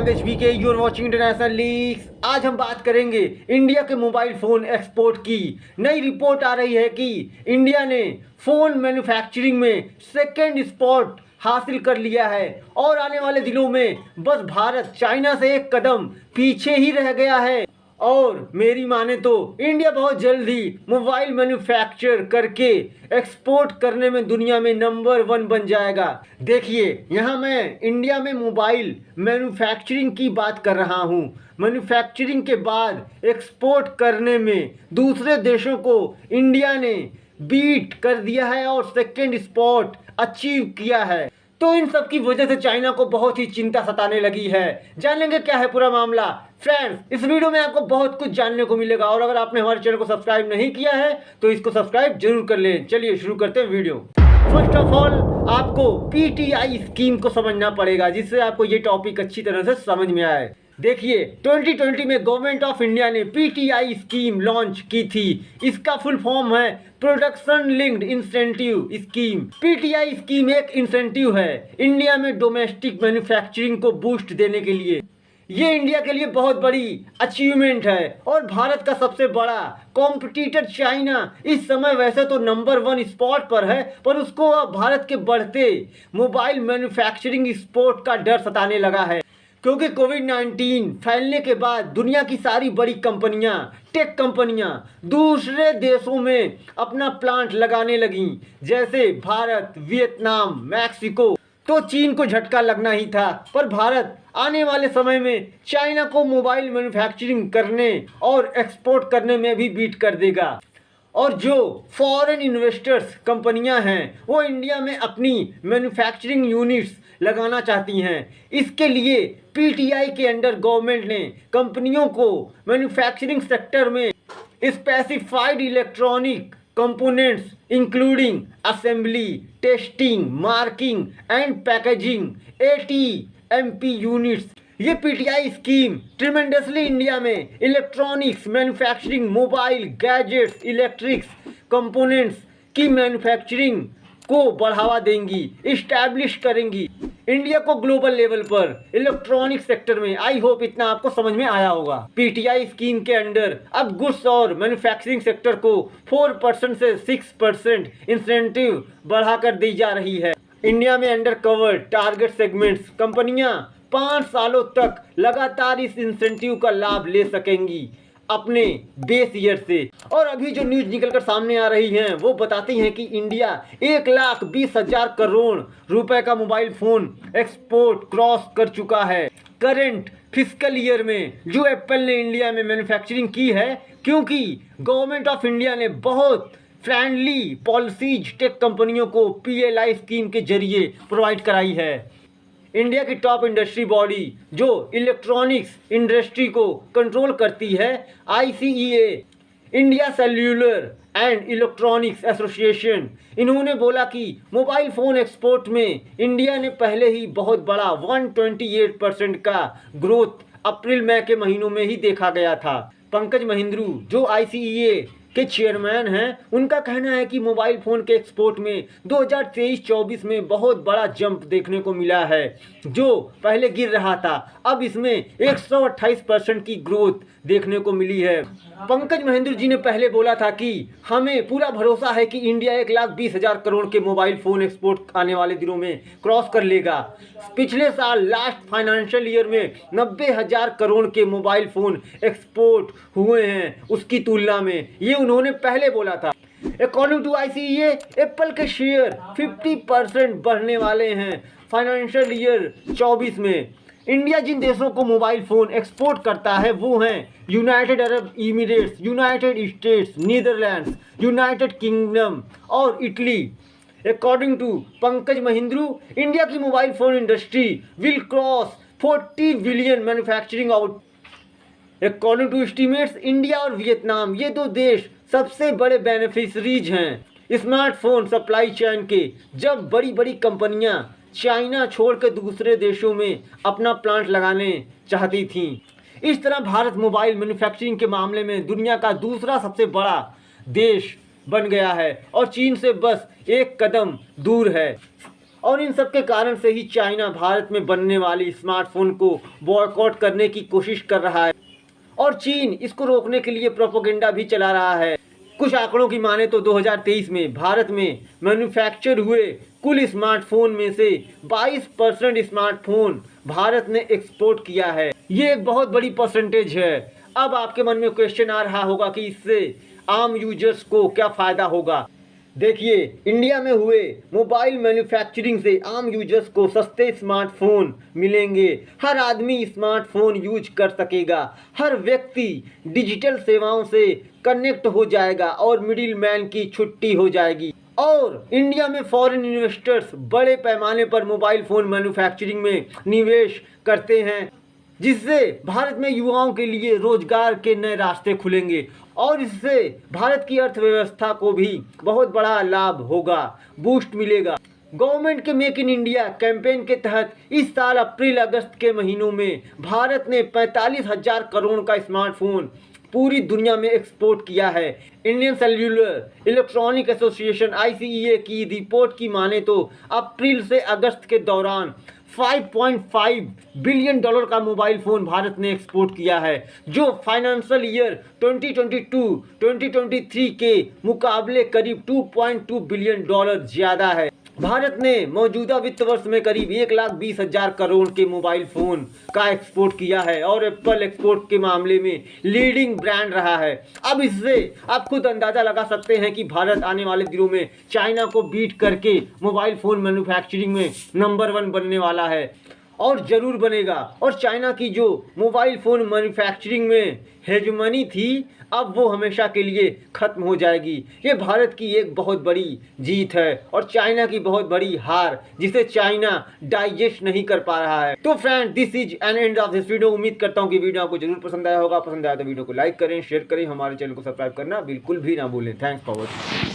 HBK, you're watching international leagues. आज हम बात करेंगे इंडिया के मोबाइल फ़ोन एक्सपोर्ट की। नई रिपोर्ट आ रही है कि इंडिया ने फ़ोन मैन्युफैक्चरिंग में सेकेंड स्पॉट हासिल कर लिया है और आने वाले दिनों में बस भारत चाइना से एक कदम पीछे ही रह गया है। और मेरी माने तो इंडिया बहुत जल्द ही मोबाइल मैन्युफैक्चर करके एक्सपोर्ट करने में दुनिया में नंबर 1 बन जाएगा। देखिए, यहाँ मैं इंडिया में मोबाइल मैन्युफैक्चरिंग की बात कर रहा हूँ। मैन्युफैक्चरिंग के बाद एक्सपोर्ट करने में दूसरे देशों को इंडिया ने बीट कर दिया है और सेकेंड स्पॉट अचीव किया है। तो इन सब की वजह से चाइना को बहुत ही चिंता सताने लगी है। जान लेंगे क्या है पूरा मामला। फ्रेंड्स, इस वीडियो में आपको बहुत कुछ जानने को मिलेगा और अगर आपने हमारे चैनल को सब्सक्राइब नहीं किया है तो इसको सब्सक्राइब जरूर कर लें। चलिए शुरू करते हैं वीडियो। फर्स्ट ऑफ ऑल आपको पीटीआई स्कीम को समझना पड़ेगा जिससे आपको ये टॉपिक अच्छी तरह से समझ में आए। देखिए, 2020 में गवर्नमेंट ऑफ इंडिया ने पीटीआई स्कीम लॉन्च की थी। इसका फुल फॉर्म है production linked incentive scheme. PTI scheme एक इंसेंटिव है इंडिया में डोमेस्टिक मैन्युफैक्चरिंग को बूस्ट देने के लिए। ये इंडिया के लिए बहुत बड़ी अचीवमेंट है और भारत का सबसे बड़ा कॉम्पिटिटर चाइना इस समय वैसे तो नंबर 1 स्पॉट पर है, पर उसको अब भारत के बढ़ते मोबाइल मैन्युफैक्चरिंग एक्सपोर्ट का डर सताने लगा है। क्योंकि कोविड-19 फैलने के बाद दुनिया की सारी बड़ी कंपनियां, टेक कंपनियां दूसरे देशों में अपना प्लांट लगाने लगीं, जैसे भारत, वियतनाम, मैक्सिको। तो चीन को झटका लगना ही था, पर भारत आने वाले समय में चाइना को मोबाइल मैन्युफैक्चरिंग करने और एक्सपोर्ट करने में भी बीट कर देगा। और जो फॉरेन इन्वेस्टर्स कंपनियां हैं वो इंडिया में अपनी मैन्युफैक्चरिंग यूनिट्स लगाना चाहती हैं। इसके लिए पीटीआई के अंडर गवर्नमेंट ने कंपनियों को मैन्युफैक्चरिंग सेक्टर में specified electronic components including assembly, testing, marking and packaging ATMP units. ये पीटीआई स्कीम ट्रिमेंडसली इंडिया में electronics manufacturing, mobile, gadgets, electrics components की मैन्युफैक्चरिंग को बढ़ावा देंगी, इस्टेब्लिश करेंगी इंडिया को ग्लोबल लेवल पर इलेक्ट्रॉनिक सेक्टर में। आई होप इतना आपको समझ में आया होगा। पीटीआई स्कीम के अंडर अब गुड्स और मैन्युफैक्चरिंग सेक्टर को 4% से 6% इंसेंटिव बढ़ाकर दी जा रही है। इंडिया में अंडर कवर टारगेट सेगमेंट्स कंपनियां 5 सालों तक लगातार इस इंसेंटिव का लाभ ले सकेंगी अपने बेस ईयर से। और अभी जो न्यूज निकलकर सामने आ रही हैं वो बताती हैं कि इंडिया 1,20,000 करोड़ रुपए का मोबाइल फोन एक्सपोर्ट क्रॉस कर चुका है करंट फिस्कल ईयर में, जो एप्पल ने इंडिया में मैन्युफैक्चरिंग की है। क्योंकि गवर्नमेंट ऑफ इंडिया ने बहुत फ्रेंडली पॉलिसीज टेक कंपनियों को PLI स्कीम के जरिए प्रोवाइड कराई है। इंडिया की टॉप इंडस्ट्री बॉडी जो इलेक्ट्रॉनिक्स इंडस्ट्री को कंट्रोल करती है, ICEA, India cellular and electronics association, इन्होंने बोला कि मोबाइल फ़ोन एक्सपोर्ट में इंडिया ने पहले ही बहुत बड़ा 128% का ग्रोथ अप्रैल मई के महीनों में ही देखा गया था। पंकज महिंद्रू जो ICEA के चेयरमैन हैं, उनका कहना है कि मोबाइल फ़ोन के एक्सपोर्ट में 2023-24 में बहुत बड़ा जंप देखने को मिला है। जो पहले गिर रहा था अब इसमें 128% की ग्रोथ देखने को मिली है। पंकज महेंद्र जी ने पहले बोला था कि हमें पूरा भरोसा है कि इंडिया 1,20,000 करोड़ के मोबाइल फ़ोन एक्सपोर्ट आने वाले दिनों में क्रॉस कर लेगा। पिछले साल लास्ट फाइनेंशियल ईयर में 90,000 करोड़ के मोबाइल फ़ोन एक्सपोर्ट हुए हैं उसकी तुलना में, ये उन्होंने पहले बोला था। अकॉर्डिंग टू ICEA, एप्पल के शेयर 50% बढ़ने वाले हैं फाइनेंशियल ईयर 24 में। इंडिया जिन देशों को मोबाइल फ़ोन एक्सपोर्ट करता है वो हैं United Arab Emirates, United States, Netherlands, United Kingdom और Italy. According to Pankaj Mahindroo, India की mobile phone industry will cross 40 billion manufacturing out. According to estimates, India और वियतनाम ये 2 देश सबसे बड़े बेनिफिशरीज हैं स्मार्टफोन सप्लाई चेन के, जब बड़ी बड़ी कंपनियां चाइना छोड़ के दूसरे देशों में अपना प्लांट लगाने चाहती थीं। इस तरह भारत मोबाइल मैन्युफैक्चरिंग के मामले में दुनिया का दूसरा सबसे बड़ा देश बन गया है और चीन से बस एक कदम दूर है। और इन सब के कारण से ही चाइना भारत में बनने वाली स्मार्टफोन को बॉयकॉट करने की कोशिश कर रहा है और चीन इसको रोकने के लिए प्रोपेगेंडा भी चला रहा है। कुछ आंकड़ों की माने तो 2023 में भारत में मैन्युफैक्चर हुए कुल स्मार्टफोन में से 22% स्मार्टफोन भारत ने एक्सपोर्ट किया है। ये एक बहुत बड़ी परसेंटेज है। अब आपके मन में क्वेश्चन आ रहा होगा कि इससे आम यूजर्स को क्या फ़ायदा होगा। देखिए, इंडिया में हुए मोबाइल मैन्युफैक्चरिंग से आम यूजर्स को सस्ते स्मार्टफोन मिलेंगे। हर आदमी स्मार्टफोन यूज कर सकेगा। हर व्यक्ति डिजिटल सेवाओं से कनेक्ट हो जाएगा और मिडिल मैन की छुट्टी हो जाएगी। और इंडिया में फॉरेन इन्वेस्टर्स बड़े पैमाने पर मोबाइल फ़ोन मैन्युफैक्चरिंग में निवेश करते हैं, जिससे भारत में युवाओं के लिए रोजगार के नए रास्ते खुलेंगे और इससे भारत की अर्थव्यवस्था को भी बहुत बड़ा लाभ होगा, बूस्ट मिलेगा। गवर्नमेंट के मेक इन इंडिया कैंपेन के तहत इस साल अप्रैल अगस्त के महीनों में भारत ने 45,000 करोड़ का स्मार्टफोन पूरी दुनिया में एक्सपोर्ट किया है। Indian cellular electronic association ICEA की रिपोर्ट की माने तो अप्रैल से अगस्त के दौरान $5.5 बिलियन का मोबाइल फ़ोन भारत ने एक्सपोर्ट किया है, जो फाइनेंशियल ईयर 2022-2023 के मुकाबले करीब $2.2 बिलियन ज़्यादा है। भारत ने मौजूदा वित्त वर्ष में करीब 1,20,000 करोड़ के मोबाइल फ़ोन का एक्सपोर्ट किया है और एप्पल एक्सपोर्ट के मामले में लीडिंग ब्रांड रहा है। अब इससे आप खुद अंदाज़ा लगा सकते हैं कि भारत आने वाले दिनों में चाइना को बीट करके मोबाइल फ़ोन मैन्युफैक्चरिंग में नंबर 1 बनने वाला है और ज़रूर बनेगा। और चाइना की जो मोबाइल फ़ोन मैन्युफैक्चरिंग में हेजमनी थी, अब वो हमेशा के लिए ख़त्म हो जाएगी। ये भारत की एक बहुत बड़ी जीत है और चाइना की बहुत बड़ी हार, जिसे चाइना डाइजेस्ट नहीं कर पा रहा है। तो friend, this is an end of this video. उम्मीद करता हूँ कि वीडियो आपको जरूर पसंद आया होगा। पसंद आया तो वीडियो को लाइक करें, शेयर करें, हमारे चैनल को सब्सक्राइब करना बिल्कुल भी ना भूलें। Thanks for watching.